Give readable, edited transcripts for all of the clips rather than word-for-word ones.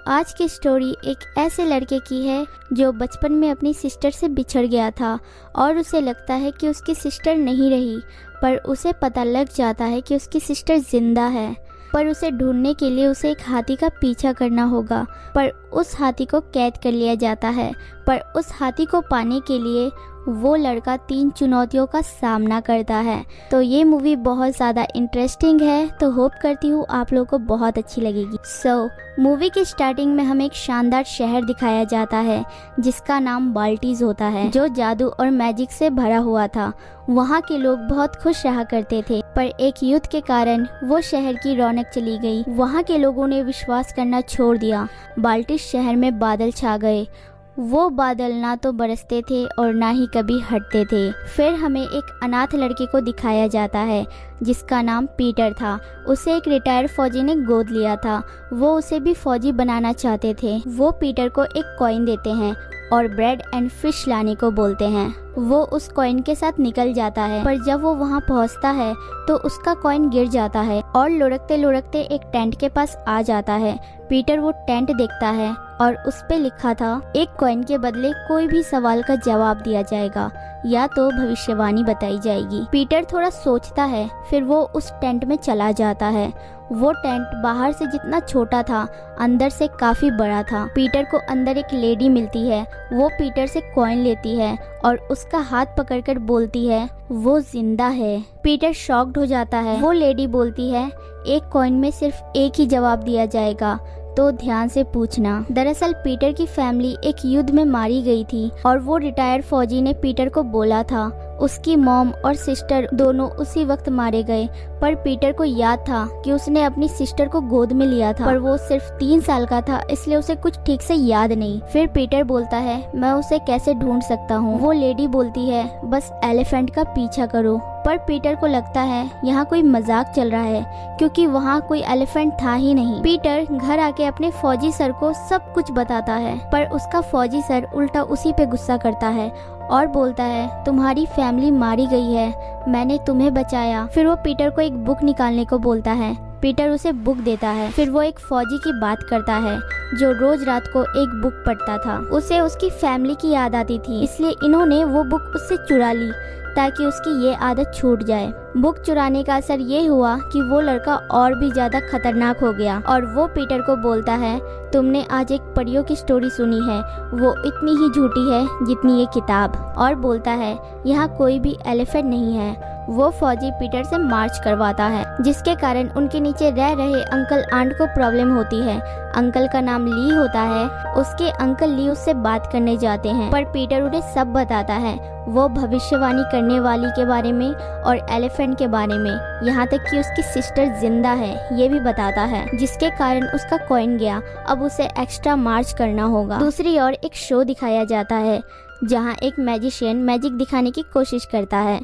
आज की स्टोरी एक ऐसे लड़के की है जो बचपन में अपनी सिस्टर से बिछड़ गया था और उसे लगता है कि उसकी सिस्टर नहीं रही, पर उसे पता लग जाता है कि उसकी सिस्टर जिंदा है। पर उसे ढूंढने के लिए उसे एक हाथी का पीछा करना होगा, पर उस हाथी को कैद कर लिया जाता है। पर उस हाथी को पाने के लिए वो लड़का 3 चुनौतियों का सामना करता है। तो ये मूवी बहुत ज़्यादा इंटरेस्टिंग है, तो होप करती हूँ आप लोगों को बहुत अच्छी लगेगी। मूवी की स्टार्टिंग में हमें एक शानदार शहर दिखाया जाता है जिसका नाम बाल्टीज होता है, जो जादू और मैजिक से भरा हुआ था। वहाँ के लोग बहुत खुश रहा करते थे, पर एक युद्ध के कारण वो शहर की रौनक चली गई। वहाँ के लोगों ने विश्वास करना छोड़ दिया। बाल्टीज शहर में बादल छा गए। वो बादल ना तो बरसते थे और ना ही कभी हटते थे। फिर हमें एक अनाथ लड़के को दिखाया जाता है जिसका नाम पीटर था। उसे एक रिटायर्ड फौजी ने गोद लिया था। वो उसे भी फौजी बनाना चाहते थे। वो पीटर को एक कॉइन देते हैं और ब्रेड एंड फिश लाने को बोलते हैं। वो उस कॉइन के साथ निकल जाता है, पर जब वो वहाँ पहुँचता है तो उसका कॉइन गिर जाता है और लुढ़कते लुढ़कते एक टेंट के पास आ जाता है। पीटर वो टेंट देखता है और उस पे लिखा था, एक कॉइन के बदले कोई भी सवाल का जवाब दिया जाएगा या तो भविष्यवाणी बताई जाएगी। पीटर थोड़ा सोचता है, फिर वो उस टेंट में चला जाता है। वो टेंट बाहर से जितना छोटा था, अंदर से काफी बड़ा था। पीटर को अंदर एक लेडी मिलती है। वो पीटर से कॉइन लेती है और उसका हाथ पकड़कर बोलती है, वो जिंदा है। पीटर शॉक्ड हो जाता है। वो लेडी बोलती है, एक कॉइन में सिर्फ एक ही जवाब दिया जाएगा, तो ध्यान से पूछना। दरअसल पीटर की फैमिली एक युद्ध में मारी गई थी और वो रिटायर्ड फौजी ने पीटर को बोला था उसकी मॉम और सिस्टर दोनों उसी वक्त मारे गए। पर पीटर को याद था कि उसने अपनी सिस्टर को गोद में लिया था, पर वो सिर्फ 3 साल का था, इसलिए उसे कुछ ठीक से याद नहीं। फिर पीटर बोलता है, मैं उसे कैसे ढूंढ सकता हूँ। वो लेडी बोलती है, बस एलिफेंट का पीछा करो। पर पीटर को लगता है यहाँ कोई मजाक चल रहा है, क्योंकि वहाँ कोई एलिफेंट था ही नहीं। पीटर घर आके अपने फौजी सर को सब कुछ बताता है, पर उसका फौजी सर उल्टा उसी पे गुस्सा करता है और बोलता है, तुम्हारी फैमिली मारी गई है, मैंने तुम्हें बचाया। फिर वो पीटर को एक बुक निकालने को बोलता है। पीटर उसे बुक देता है। फिर वो एक फौजी की बात करता है जो रोज रात को एक बुक पढ़ता था। उसे उसकी फैमिली की याद आती थी, इसलिए इन्होंने वो बुक उससे चुरा ली ताकि उसकी ये आदत छूट जाए। बुक चुराने का असर ये हुआ कि वो लड़का और भी ज्यादा खतरनाक हो गया और वो पीटर को बोलता है, तुमने आज एक परियों की स्टोरी सुनी है, वो इतनी ही झूठी है जितनी ये किताब। और बोलता है, यहाँ कोई भी एलिफेंट नहीं है। वो फौजी पीटर से मार्च करवाता है, जिसके कारण उनके नीचे रह रहे अंकल आंट को प्रॉब्लम होती है। अंकल का नाम ली होता है। उसके अंकल ली उससे बात करने जाते हैं, पर पीटर उन्हें सब बताता है। वो भविष्यवाणी करने वाली के बारे में और एलिफेंट के बारे में, यहाँ तक कि उसकी सिस्टर जिंदा है ये भी बताता है, जिसके कारण उसका कॉइन गया। अब उसे एक्स्ट्रा मार्च करना होगा। दूसरी ओर एक शो दिखाया जाता है जहाँ एक मैजिशियन मैजिक दिखाने की कोशिश करता है,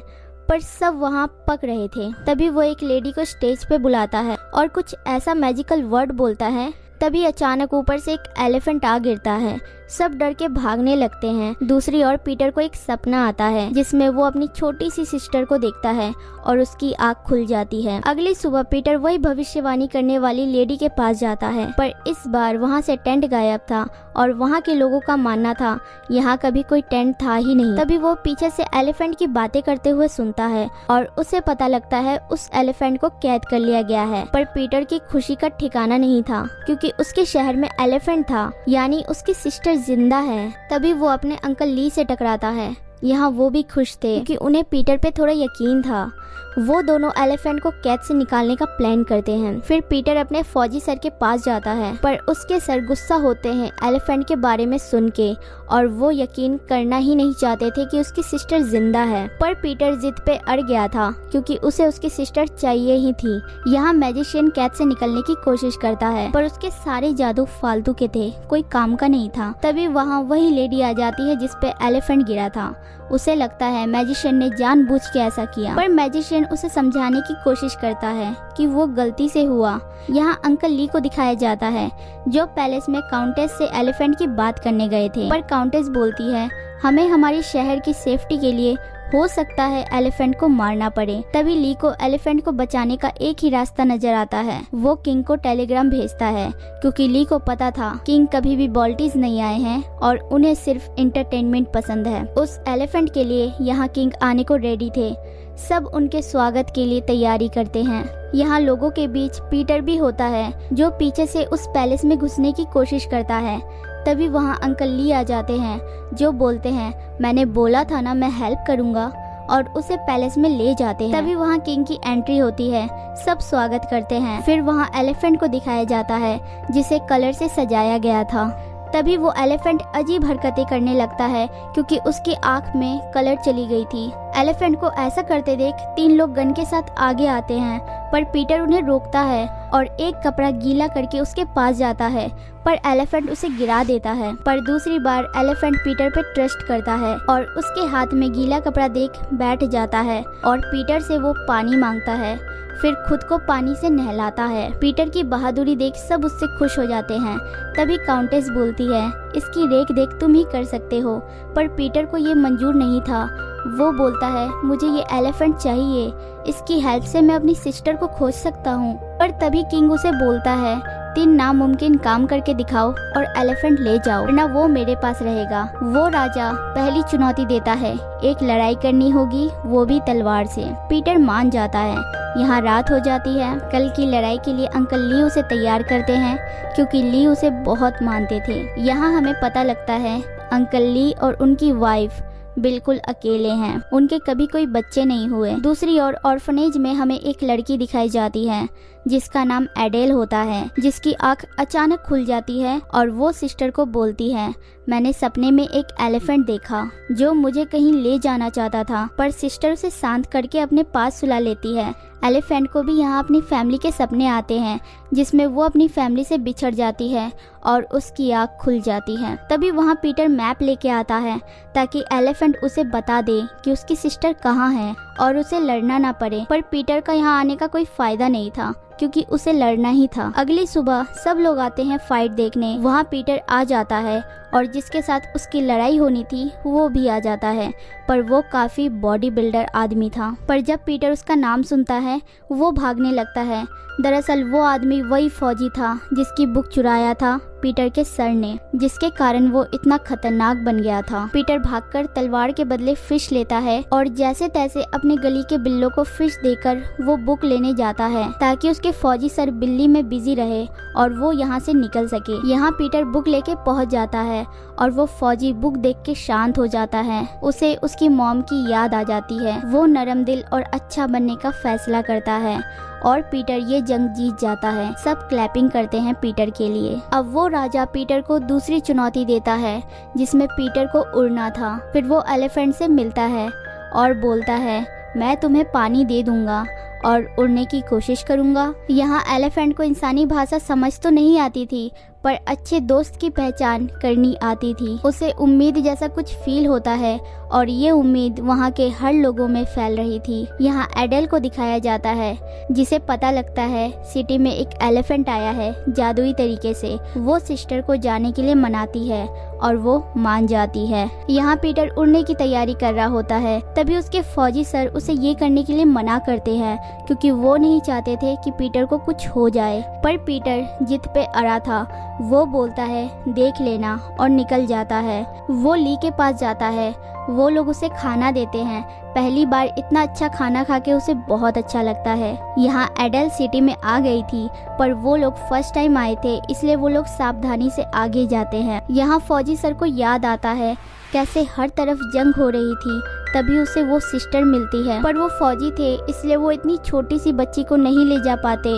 पर सब वहाँ पक रहे थे। तभी वो एक लेडी को स्टेज पे बुलाता है और कुछ ऐसा मैजिकल वर्ड बोलता है। तभी अचानक ऊपर से एक एलिफेंट आ गिरता है। सब डर के भागने लगते हैं। दूसरी ओर पीटर को एक सपना आता है जिसमें वो अपनी छोटी सी सिस्टर को देखता है और उसकी आँख खुल जाती है। अगली सुबह पीटर वही भविष्यवाणी करने वाली लेडी के पास जाता है, पर इस बार वहाँ से टेंट गायब था और वहाँ के लोगों का मानना था यहाँ कभी कोई टेंट था ही नहीं। तभी वो पीछे से एलिफेंट की बातें करते हुए सुनता है और उसे पता लगता है उस एलिफेंट को कैद कर लिया गया है। पर पीटर की खुशी का ठिकाना नहीं था, क्योंकि उसके शहर में एलिफेंट था, यानी उसकी सिस्टर जिंदा है। तभी वो अपने अंकल ली से टकराता है। यहाँ वो भी खुश थे क्योंकि उन्हें पीटर पे थोड़ा यकीन था। वो दोनों एलिफेंट को कैद से निकालने का प्लान करते हैं। फिर पीटर अपने फौजी सर के पास जाता है, पर उसके सर गुस्सा होते हैं एलिफेंट के बारे में सुन के, और वो यकीन करना ही नहीं चाहते थे कि उसकी सिस्टर जिंदा है। पर पीटर जिद पे अड़ गया था क्योंकि उसे उसकी सिस्टर चाहिए ही थी। यहाँ मैजिशियन कैद से निकलने की कोशिश करता है, पर उसके सारे जादू फालतू के थे, कोई काम का नहीं था। तभी वहाँ वही लेडी आ जाती है जिसपे एलिफेंट गिरा था। उसे लगता है मैजिशियन ने जानबूझ के ऐसा किया, पर मैजिशियन मैजिशियन उसे समझाने की कोशिश करता है कि वो गलती से हुआ। यहाँ अंकल ली को दिखाया जाता है जो पैलेस में काउंटेस से एलिफेंट की बात करने गए थे, पर काउंटेस बोलती है हमें हमारी शहर की सेफ्टी के लिए हो सकता है एलिफेंट को मारना पड़े। तभी ली को एलिफेंट को बचाने का एक ही रास्ता नजर आता है। वो किंग को टेलीग्राम भेजता है क्योंकि ली को पता था किंग कभी भी बॉल्टीज नहीं आए हैं और उन्हें सिर्फ एंटरटेनमेंट पसंद है। उस एलिफेंट के लिए यहाँ किंग आने को रेडी थे। सब उनके स्वागत के लिए तैयारी करते हैं। यहाँ लोगों के बीच पीटर भी होता है जो पीछे से उस पैलेस में घुसने की कोशिश करता है। तभी वहाँ अंकल ली आ जाते हैं जो बोलते हैं मैंने बोला था ना मैं हेल्प करूँगा, और उसे पैलेस में ले जाते हैं। तभी वहाँ किंग की एंट्री होती है। सब स्वागत करते हैं। फिर वहाँ एलिफेंट को दिखाया जाता है जिसे कलर से सजाया गया था। तभी वो एलिफेंट अजीब हरकतें करने लगता है क्योंकि उसकी आंख में कलर चली गई थी। एलिफेंट को ऐसा करते देख 3 लोग गन के साथ आगे आते हैं, पर पीटर उन्हें रोकता है और एक कपड़ा गीला करके उसके पास जाता है, पर एलिफेंट उसे गिरा देता है। पर दूसरी बार एलिफेंट पीटर पे ट्रस्ट करता है और उसके हाथ में गीला कपड़ा देख बैठ जाता है और पीटर से वो पानी मांगता है, फिर खुद को पानी से नहलाता है। पीटर की बहादुरी देख सब उससे खुश हो जाते हैं। तभी काउंटेस बोलती है इसकी रेख देख तुम ही कर सकते हो, पर पीटर को ये मंजूर नहीं था। वो बोलता है मुझे ये एलिफेंट चाहिए, इसकी हेल्प से मैं अपनी सिस्टर को खोज सकता हूँ। पर तभी किंग उसे बोलता है 3 नामुमकिन काम करके दिखाओ और एलिफेंट ले जाओ, वरना वो मेरे पास रहेगा। वो राजा पहली चुनौती देता है, एक लड़ाई करनी होगी, वो भी तलवार से। पीटर मान जाता है। यहाँ रात हो जाती है। कल की लड़ाई के लिए अंकल ली उसे तैयार करते हैं क्योंकि ली उसे बहुत मानते थे। यहाँ हमें पता लगता है अंकल ली और उनकी वाइफ बिल्कुल अकेले हैं, उनके कभी कोई बच्चे नहीं हुए। दूसरी ओर ऑर्फनेज में हमें एक लड़की दिखाई जाती है जिसका नाम एडेल होता है, जिसकी आंख अचानक खुल जाती है और वो सिस्टर को बोलती है मैंने सपने में एक एलिफेंट देखा जो मुझे कहीं ले जाना चाहता था, पर सिस्टर उसे शांत करके अपने पास सुला लेती है। एलिफेंट को भी यहाँ अपनी फैमिली के सपने आते हैं जिसमें वो अपनी फैमिली से बिछड़ जाती है और उसकी आँख खुल जाती है। तभी वहाँ पीटर मैप लेके आता है ताकि एलिफेंट उसे बता दे कि उसकी सिस्टर कहाँ है और उसे लड़ना ना पड़े। पर पीटर का यहाँ आने का कोई फायदा नहीं था क्योंकि उसे लड़ना ही था। अगली सुबह सब लोग आते हैं फाइट देखने। वहाँ पीटर आ जाता है और जिसके साथ उसकी लड़ाई होनी थी वो भी आ जाता है, पर वो काफी बॉडी बिल्डर आदमी था। पर जब पीटर उसका नाम सुनता है वो भागने लगता है। दरअसल वो आदमी वही फौजी था जिसकी बुक चुराया था पीटर के सर ने, जिसके कारण वो इतना खतरनाक बन गया था। पीटर भागकर तलवार के बदले फिश लेता है और जैसे तैसे अपने गली के बिल्लों को फिश देकर वो बुक लेने जाता है ताकि उसके फौजी सर बिल्ली में बिजी रहे और वो यहाँ से निकल सके। यहाँ पीटर बुक लेके पहुँच जाता है और वो फौजी बुक देख के शांत हो जाता है। उसे उसकी मॉम की याद आ जाती है। वो नरम दिल और अच्छा बनने का फैसला करता है और पीटर ये जंग जीत जाता है। सब क्लैपिंग करते हैं पीटर के लिए। अब वो राजा पीटर को दूसरी चुनौती देता है जिसमें पीटर को उड़ना था। फिर वो एलिफेंट से मिलता है और बोलता है मैं तुम्हें पानी दे दूंगा और उड़ने की कोशिश करूंगा। यहाँ एलिफेंट को इंसानी भाषा समझ तो नहीं आती थी, पर अच्छे दोस्त की पहचान करनी आती थी। उसे उम्मीद जैसा कुछ फील होता है और ये उम्मीद वहाँ के हर लोगों में फैल रही थी। यहाँ एडेल को दिखाया जाता है जिसे पता लगता है सिटी में एक एलिफेंट आया है जादुई तरीके से। वो सिस्टर को जाने के लिए मनाती है और वो मान जाती है। यहाँ पीटर उड़ने की तैयारी कर रहा होता है। तभी उसके फौजी सर उसे ये करने के लिए मना करते हैं क्योंकि वो नहीं चाहते थे कि पीटर को कुछ हो जाए। पर पीटर जिद पे अड़ा था। वो बोलता है देख लेना और निकल जाता है। वो ली के पास जाता है। वो लोग उसे खाना देते हैं। पहली बार इतना अच्छा खाना खा के उसे बहुत अच्छा लगता है। यहाँ एडल सिटी में आ गई थी, पर वो लोग फर्स्ट टाइम आए थे इसलिए वो लोग सावधानी से आगे जाते हैं। यहाँ फौजी सर को याद आता है कैसे हर तरफ जंग हो रही थी। तभी उसे वो सिस्टर मिलती है, पर वो फौजी थे इसलिए वो इतनी छोटी सी बच्ची को नहीं ले जा पाते।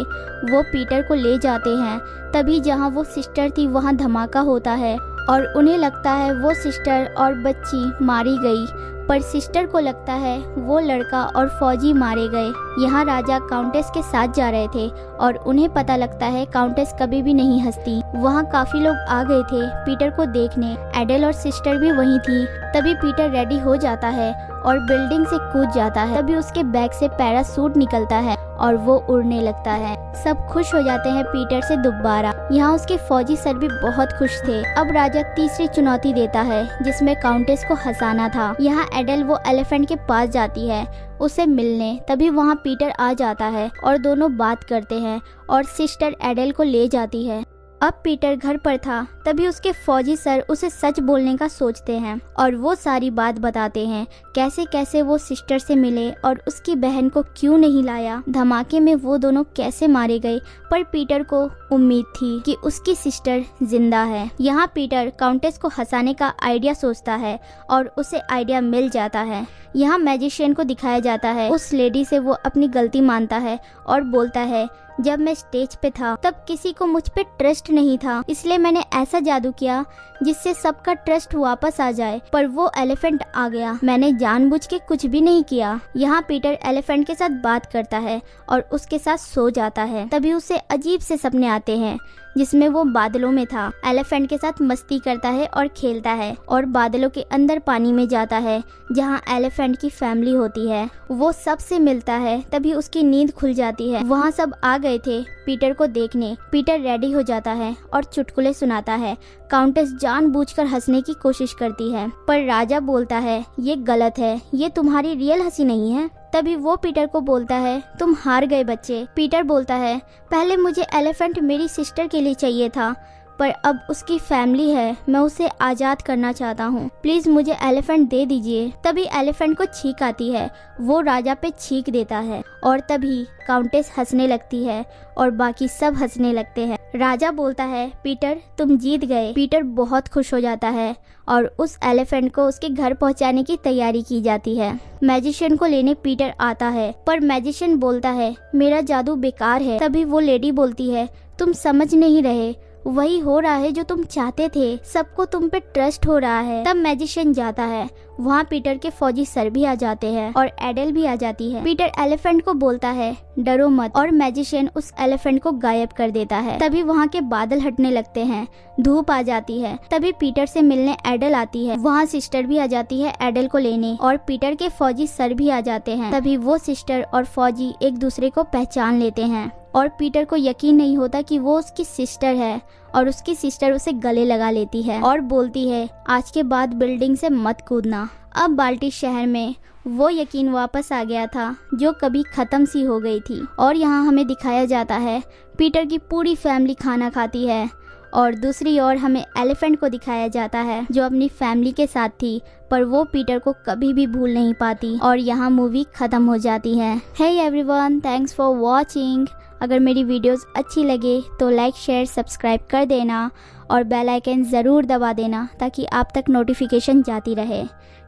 वो पीटर को ले जाते हैं। तभी जहाँ वो सिस्टर थी वहाँ धमाका होता है और उन्हें लगता है वो सिस्टर और बच्ची मारी गई, पर सिस्टर को लगता है वो लड़का और फौजी मारे गए। यहाँ राजा काउंटेस के साथ जा रहे थे और उन्हें पता लगता है काउंटेस कभी भी नहीं हंसती। वहाँ काफी लोग आ गए थे पीटर को देखने। एडेल और सिस्टर भी वहीं थी। तभी पीटर रेडी हो जाता है और बिल्डिंग से कूद जाता है। तभी उसके बैग से पैरासूट निकलता है और वो उड़ने लगता है। सब खुश हो जाते हैं पीटर से दोबारा। यहाँ उसके फौजी सर भी बहुत खुश थे। अब राजा तीसरी चुनौती देता है जिसमें काउंटेस को हंसाना था। यहाँ एडेल वो एलिफेंट के पास जाती है उसे मिलने। तभी वहाँ पीटर आ जाता है और दोनों बात करते हैं और सिस्टर एडेल को ले जाती है। अब पीटर घर पर था तभी उसके फौजी सर उसे सच बोलने का सोचते हैं और वो सारी बात बताते हैं कैसे कैसे वो सिस्टर से मिले और उसकी बहन को क्यों नहीं लाया, धमाके में वो दोनों कैसे मारे गए। पर पीटर को उम्मीद थी कि उसकी सिस्टर जिंदा है। यहाँ पीटर काउंटेस को हंसाने का आइडिया सोचता है और उसे आइडिया मिल जाता है। यहाँ मैजिशियन को दिखाया जाता है। उस लेडी से वो अपनी गलती मानता है और बोलता है जब मैं स्टेज पे था तब किसी को मुझ पे ट्रस्ट नहीं था, इसलिए मैंने ऐसा जादू किया जिससे सबका ट्रस्ट वापस आ जाए। पर वो एलिफेंट आ गया, मैंने जानबूझ के कुछ भी नहीं किया। यहाँ पीटर एलिफेंट के साथ बात करता है और उसके साथ सो जाता है। तभी उसे अजीब से सपने आते हैं जिसमें वो बादलों में था, एलिफेंट के साथ मस्ती करता है और खेलता है और बादलों के अंदर पानी में जाता है जहाँ एलिफेंट की फैमिली होती है। वो सबसे मिलता है। तभी उसकी नींद खुल जाती है। वहाँ सब आ गए थे पीटर को देखने। पीटर रेडी हो जाता है और चुटकुले सुनाता है। काउंटेस जानबूझकर हंसने की कोशिश करती है पर राजा बोलता है ये गलत है, ये तुम्हारी रियल हंसी नहीं है। तभी वो पीटर को बोलता है तुम हार गए बच्चे। पीटर बोलता है पहले मुझे एलिफेंट मेरी सिस्टर के लिए चाहिए था पर अब उसकी फैमिली है, मैं उसे आज़ाद करना चाहता हूँ, प्लीज़ मुझे एलिफेंट दे दीजिए। तभी एलिफेंट को छींक आती है। वो राजा पे छींक देता है और तभी काउंटेस हंसने लगती है और बाकी सब हंसने लगते हैं। राजा बोलता है पीटर तुम जीत गए। पीटर बहुत खुश हो जाता है और उस एलिफेंट को उसके घर पहुंचाने की तैयारी की जाती है। मैजिशियन को लेने पीटर आता है पर मैजिशियन बोलता है मेरा जादू बेकार है। तभी वो लेडी बोलती है तुम समझ नहीं रहे, वही हो रहा है जो तुम चाहते थे, सबको तुम पे ट्रस्ट हो रहा है। तब मैजिशियन जाता है। वहाँ पीटर के फौजी सर भी आ जाते हैं और एडेल भी आ जाती है। पीटर एलिफेंट को बोलता है डरो मत और मैजिशियन उस एलिफेंट को गायब कर देता है। तभी वहाँ के बादल हटने लगते हैं, धूप आ जाती है। तभी पीटर से मिलने एडेल आती है। वहाँ सिस्टर भी आ जाती है एडेल को लेने और पीटर के फौजी सर भी आ जाते हैं। तभी वो सिस्टर और फौजी एक दूसरे को पहचान लेते हैं और पीटर को यकीन नहीं होता कि वो उसकी सिस्टर है और उसकी सिस्टर उसे गले लगा लेती है और बोलती है आज के बाद बिल्डिंग से मत कूदना। अब बाल्टी शहर में वो यकीन वापस आ गया था जो कभी खत्म सी हो गई थी। और यहाँ हमें दिखाया जाता है पीटर की पूरी फैमिली खाना खाती है और दूसरी ओर हमें एलिफेंट को दिखाया जाता है जो अपनी फैमिली के साथ थी पर वो पीटर को कभी भी भूल नहीं पाती। और यहाँ मूवी खत्म हो जाती है। Hey everyone, thanks for watching. अगर मेरी वीडियोस अच्छी लगे तो लाइक शेयर सब्सक्राइब कर देना और बेल आइकन ज़रूर दबा देना ताकि आप तक नोटिफिकेशन जाती रहे।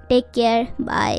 Take care, bye.